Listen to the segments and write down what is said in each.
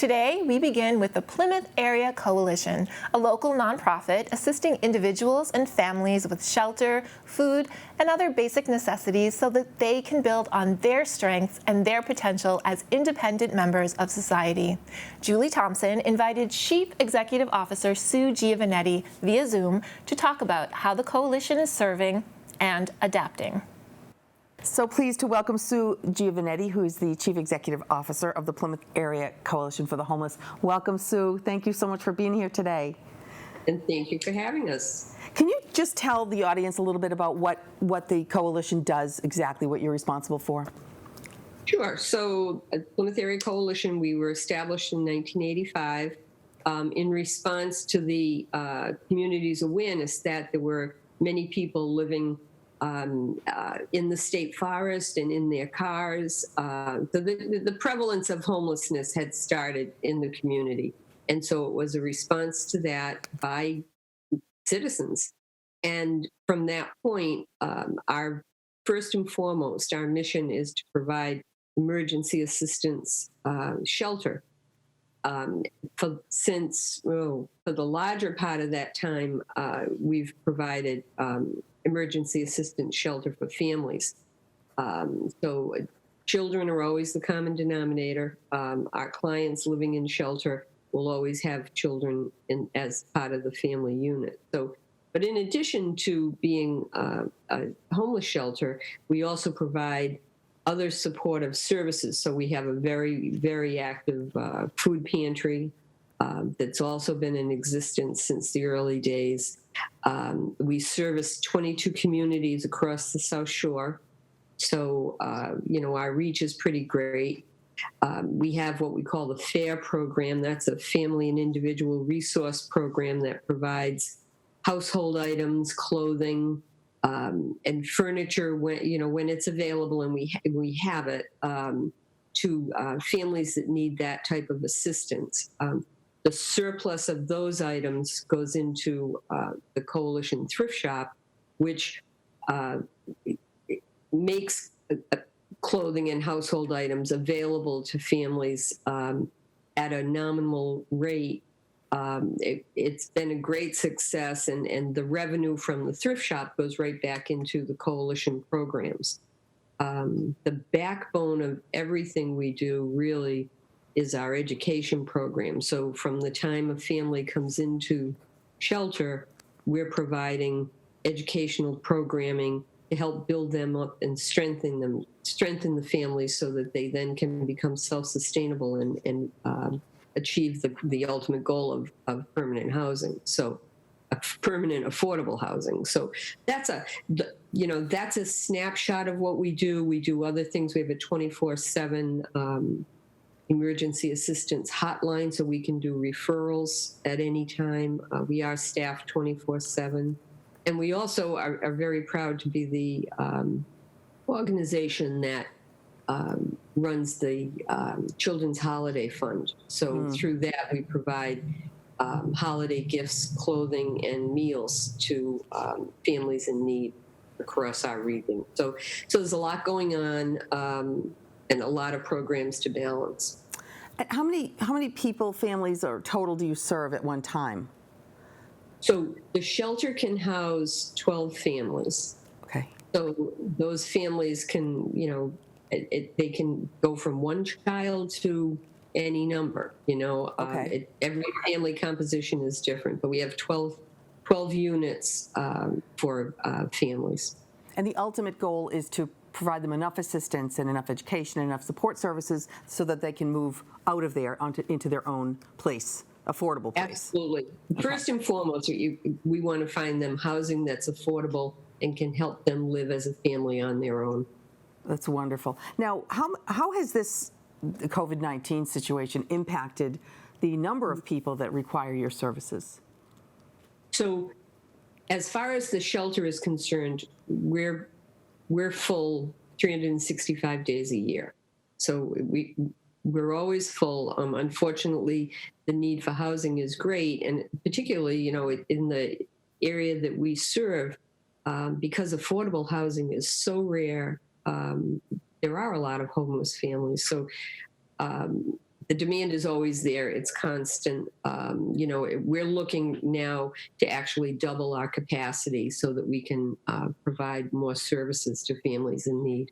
Today, we begin with the Plymouth Area Coalition, a local nonprofit assisting individuals and families with shelter, food, and other basic necessities so that they can build on their strengths and their potential as independent members of society. Julie Thompson invited Chief Executive Officer Sue Giovanetti via Zoom to talk about how the coalition is serving and adapting. So pleased to welcome Sue Giovanetti, who is the Chief Executive Officer of the Plymouth Area Coalition for the Homeless. Welcome, Sue. Thank you so much for being here today. And thank you for having us. Can you just tell the audience a little bit about what the coalition does, exactly what you're responsible for? Sure. So Plymouth Area Coalition, we were established in 1985 in response to the community's awareness that there were many people living in the state forest and in their cars. The prevalence of homelessness had started in the community. And so it was a response to that by citizens. And from that point, our first and foremost, our mission is to provide emergency assistance shelter. For the larger part of that time, we've provided emergency assistance shelter for families. So children are always the common denominator. Our clients living in shelter will always have children as part of the family unit. But in addition to being a homeless shelter, we also provide other supportive services. So we have a very, very active food pantry that's also been in existence since the early days. We service 22 communities across the South Shore. So, our reach is pretty great. We have what we call the FAIR program. That's a family and individual resource program that provides household items, clothing, and furniture when it's available and we have it to families that need that type of assistance. The surplus of those items goes into the Coalition Thrift Shop, which makes clothing and household items available to families at a nominal rate. It's been a great success, and the revenue from the thrift shop goes right back into the coalition programs. The backbone of everything we do really is our education program. So from the time a family comes into shelter, we're providing educational programming to help build them up and strengthen the families so that they then can become self-sustainable and achieve the ultimate goal of permanent housing. So permanent affordable housing. So that's a snapshot of what we do. We do other things. We have a 24/7 emergency assistance hotline, so we can do referrals at any time. We are staffed 24/7. And we also are very proud to be the organization that runs the Children's Holiday Fund. So through that, we provide holiday gifts, clothing, and meals to families in need across our region. So there's a lot going on and a lot of programs to balance. And how many people, families, or total do you serve at one time? So the shelter can house 12 families. Okay. So those families can, they can go from one child to any number, Okay. Every family composition is different, but we have 12 units for families. And the ultimate goal is to provide them enough assistance and enough education, and enough support services so that they can move out of there into their own place, affordable place. Absolutely. Okay. First and foremost, we want to find them housing that's affordable and can help them live as a family on their own. That's wonderful. Now, how has the COVID-19 situation impacted the number of people that require your services? So as far as the shelter is concerned, we're full 365 days a year. So we're always full. Unfortunately, the need for housing is great, and particularly, in the area that we serve, because affordable housing is so rare, there are a lot of homeless families. So the the demand is always there. It's constant. We're looking now to actually double our capacity so that we can provide more services to families in need.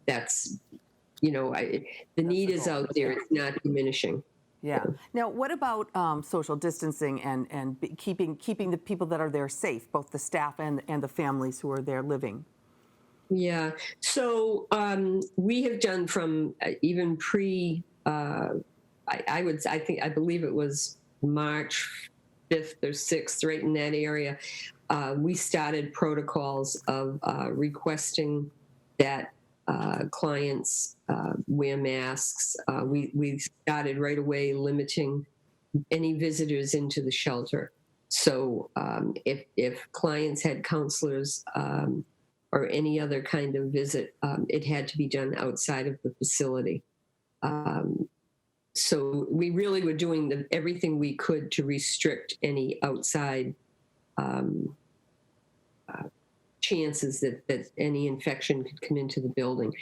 That's, the need is out there. It's not diminishing. Yeah. Now, what about social distancing and keeping the people that are there safe, both the staff and the families who are there living? Yeah. So we have done from even pre. I believe it was March 5th or 6th, right in that area. We started protocols of requesting that clients wear masks. We started right away limiting any visitors into the shelter. So if clients had counselors or any other kind of visit, it had to be done outside of the facility. So we really were doing everything we could to restrict any outside chances that any infection could come into the building.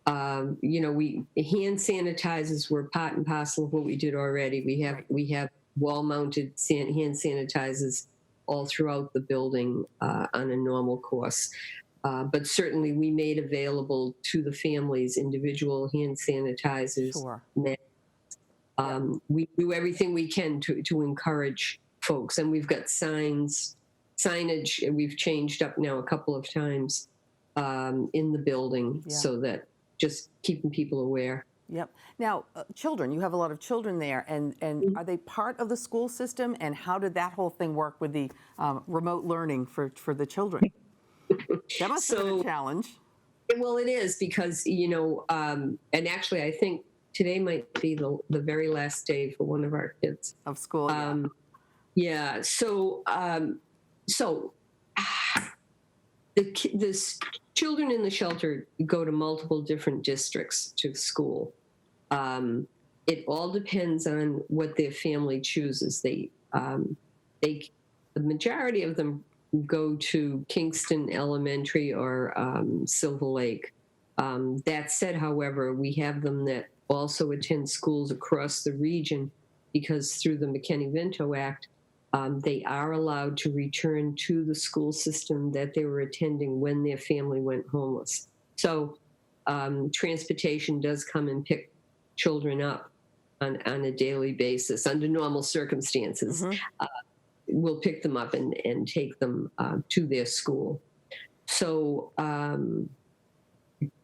Hand sanitizers were part and parcel of what we did already. We have wall-mounted hand sanitizers all throughout the building on a normal course. But certainly we made available to the families individual hand sanitizers. Sure. We do everything we can to encourage folks, and we've got signage we've changed up now a couple of times in the building so that just keeping people aware. Yep. Now, children, you have a lot of children there, and are they part of the school system, and how did that whole thing work with the remote learning for the children? That must have been a challenge. Well, it is because, and actually I think today might be the very last day for one of our kids. Of school, yeah. So the children in the shelter go to multiple different districts to school. It all depends on what their family chooses. The majority of them go to Kingston Elementary or Silver Lake. That said, however, we have them that also attend schools across the region because through the McKinney-Vento Act, they are allowed to return to the school system that they were attending when their family went homeless. So transportation does come and pick children up on a daily basis under normal circumstances. We'll pick them up and take them to their school. So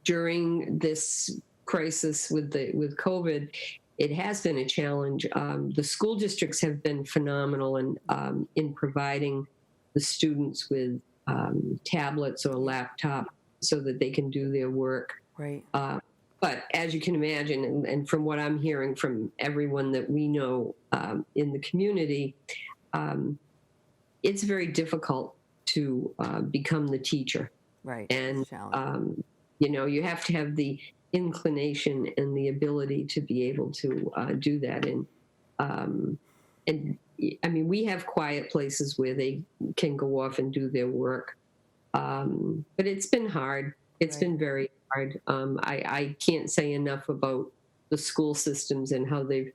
during this crisis with COVID, it has been a challenge. The school districts have been phenomenal in providing the students with tablets or laptop so that they can do their work. Right. But as you can imagine, and from what I'm hearing from everyone that we know in the community, it's very difficult to become the teacher. Right. And, you have to have the inclination and the ability to be able to do that. And I mean, we have quiet places where they can go off and do their work. But it's been hard. It's been very hard. I can't say enough about the school systems and how they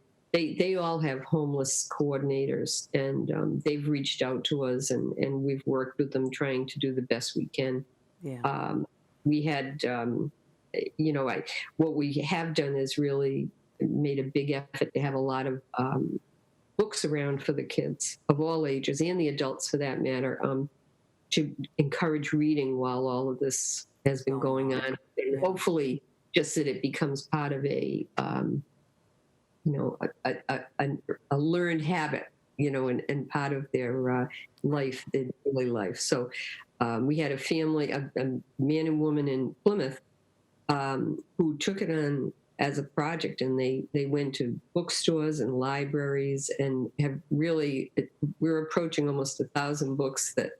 all have homeless coordinators, and they've reached out to us, and we've worked with them trying to do the best we can. Yeah. We had, what we have done is really made a big effort to have a lot of books around for the kids of all ages and the adults for that matter, to encourage reading while all of this has been going on. And hopefully just that it becomes part of a learned habit, and part of their life, their daily life. So we had a family, a man and woman in Plymouth who took it on as a project, and they went to bookstores and libraries and have really, we're approaching almost 1,000 books that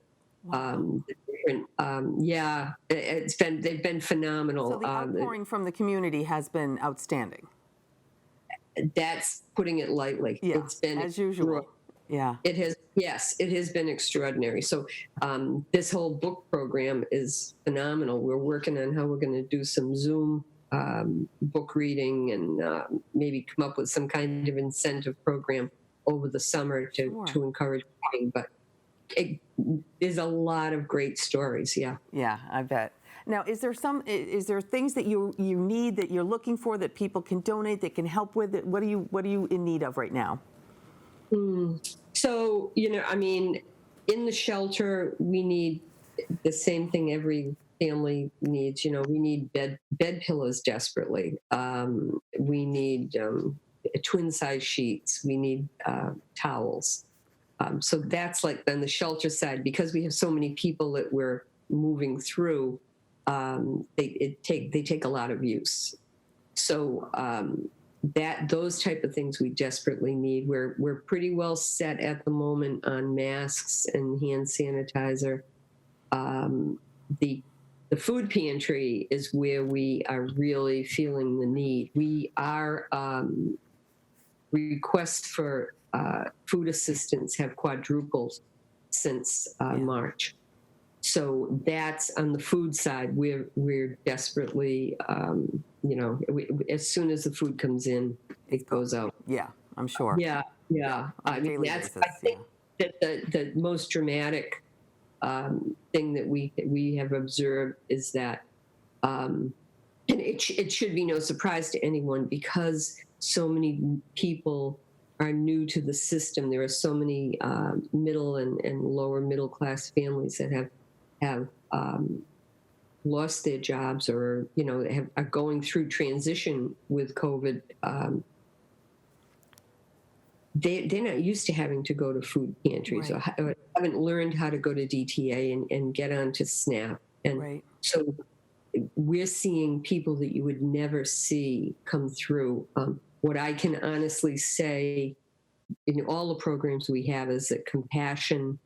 they've been phenomenal. So the outpouring from the community has been outstanding. That's putting it lightly. Yeah, it's been as usual. Yeah. It has been extraordinary. So this whole book program is phenomenal. We're working on how we're going to do some Zoom book reading and maybe come up with some kind of incentive program over the summer to encourage reading. But there's a lot of great stories. Yeah. Yeah, I bet. Now, is there things that you need, that you're looking for, that people can donate, that can help with it? What are you in need of right now? So, I mean, in the shelter, we need the same thing every family needs. We need bed pillows desperately. We need twin size sheets. We need towels. So that's like on the shelter side, because we have so many people that we're moving through. They take a lot of use. So those type of things we desperately need. We're pretty well set at the moment on masks and hand sanitizer. The food pantry is where we are really feeling the need. Our requests for food assistance have quadrupled since March. So that's on the food side. We're desperately, as soon as the food comes in, it goes out. Yeah, I'm sure. Yeah. I mean, I think that the most dramatic thing that we have observed is that, and it should be no surprise to anyone, because so many people are new to the system. There are so many middle and lower middle class families that have lost their jobs, or are going through transition with COVID. They're not used to having to go to food pantries, or haven't learned how to go to DTA and get onto SNAP. And so we're seeing people that you would never see come through. What I can honestly say in all the programs we have is that compassion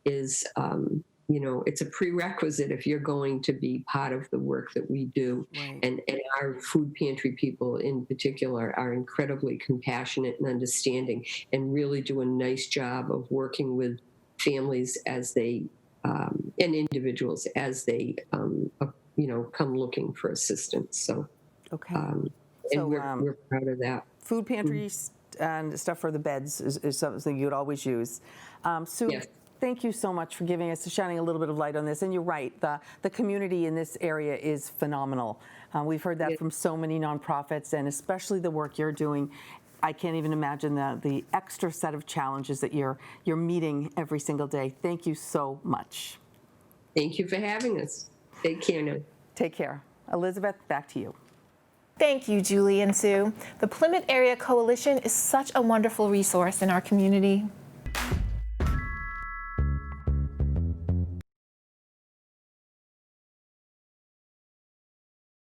is, it's a prerequisite if you're going to be part of the work that we do. And our food pantry people in particular are incredibly compassionate and understanding, and really do a nice job of working with families as they, and individuals as they, come looking for assistance. So, and we're proud of that. Food pantries and stuff for the beds is something you'd always use. Sue, Yes. Thank you so much for shining a little bit of light on this. And you're right, the community in this area is phenomenal. We've heard that from so many nonprofits, and especially the work you're doing. I can't even imagine the extra set of challenges that you're meeting every single day. Thank you so much. Thank you for having us. Take care now. Take care. Elizabeth, back to you. Thank you, Julie and Sue. The Plymouth Area Coalition is such a wonderful resource in our community.